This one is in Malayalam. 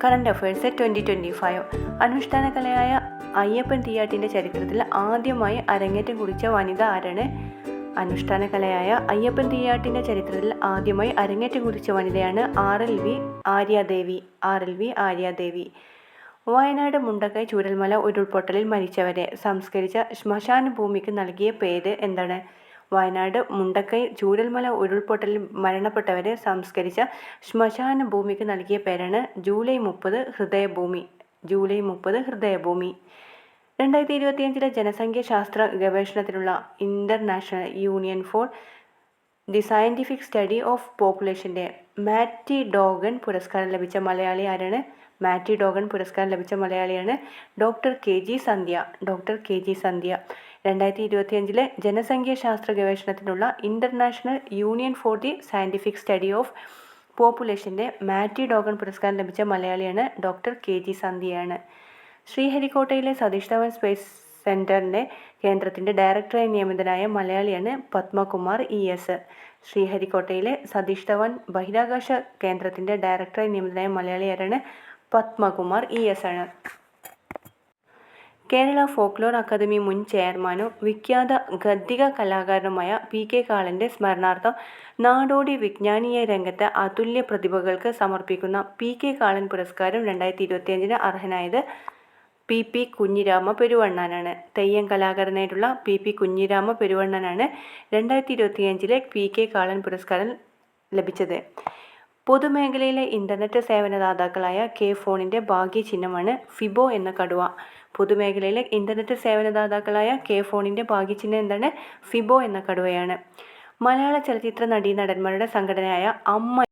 Current affairs 2025. അനുഷ്ഠാന കലയായ അയ്യപ്പൻ തീയാട്ടിൻ്റെ ചരിത്രത്തിൽ ആദ്യമായി അരങ്ങേറ്റം കുറിച്ച വനിത ആരാണ്? അനുഷ്ഠാന കലയായ അയ്യപ്പൻ തീയാട്ടിൻ്റെ ചരിത്രത്തിൽ ആദ്യമായി അരങ്ങേറ്റം കുറിച്ച വനിതയാണ് RLV ആര്യാദേവി. വയനാട് മുണ്ടക്കൈ ചൂരൽമല ഉരുൾപൊട്ടലിൽ മരിച്ചവരെ സംസ്കരിച്ച ശ്മശാന ഭൂമിക്ക് നൽകിയ പേര് എന്താണ്? വയനാട് മുണ്ടക്കൈ ചൂരൽമല ഉരുൾപൊട്ടലിൽ മരണപ്പെട്ടവരെ സംസ്കരിച്ച ശ്മശാന ഭൂമിക്ക് നൽകിയ പേരാണ് ജൂലൈ 30 ഹൃദയഭൂമി. 2025 ജനസംഖ്യാശാസ്ത്ര ഗവേഷണത്തിനുള്ള international union for the scientific study of പോപ്പുലേഷന്റെ മാറ്റി ഡോഗൻ പുരസ്കാരം ലഭിച്ച മലയാളി ആരാണ്? മാറ്റി ഡോഗൻ പുരസ്കാരം ലഭിച്ച മലയാളിയാണ് ഡോക്ടർ KG സന്ധ്യ. 2025 ജനസംഖ്യാശാസ്ത്ര ഗവേഷണത്തിനുള്ള international union for the scientific study of പോപ്പുലേഷന്റെ മാറ്റി ഡോഗൻ പുരസ്കാരം ലഭിച്ച മലയാളിയാണ് ഡോക്ടർ KG സന്ധ്യയാണ്. ശ്രീഹരിക്കോട്ടയിലെ സതീഷ് ധവൻ സ്പേസ് സെന്ററിന്റെ കേന്ദ്രത്തിന്റെ ഡയറക്ടറായി നിയമിതനായ മലയാളിയാണ് പത്മകുമാർ ES. ശ്രീഹരിക്കോട്ടയിലെ സതീഷ് ധവൻ ബഹിരാകാശ കേന്ദ്രത്തിന്റെ ഡയറക്ടറായി നിയമിതനായ മലയാളി ആരാണ്? പത്മകുമാർ ES ആണ്. കേരള ഫോക്ലോർ അക്കാദമി മുൻ ചെയർമാനും വിഖ്യാത ഗദ്ദിക കലാകാരനുമായ PK കാളന്റെ സ്മരണാർത്ഥം നാടോടി വിജ്ഞാനീയ രംഗത്തെ അതുല്യ പ്രതിഭകൾക്ക് സമർപ്പിക്കുന്ന PK കാളൻ പുരസ്കാരം 2025 അർഹനായത് PP Kunhirama പെരുവണ്ണനാണ്. Theyyam കലാകാരനായിട്ടുള്ള PP Kunhirama പെരുവണ്ണനാണ് 2025 PK കാളൻ പുരസ്കാരം ലഭിച്ചത്. പൊതുമേഖലയിലെ ഇന്റർനെറ്റ് സേവനദാതാക്കളായ K-ഫോണിന്റെ ഭാഗ്യചിഹ്നമാണ് ഫിബോ എന്ന കടുവ. പൊതുമേഖലയിലെ ഇന്റർനെറ്റ് സേവനദാതാക്കളായ K-ഫോണിന്റെ ഭാഗ്യചിഹ്നം എന്താണ്? ഫിബോ എന്ന കടുവയാണ്. മലയാള ചലച്ചിത്ര നടീനടന്മാരുടെ സംഘടനയായ അമ്മ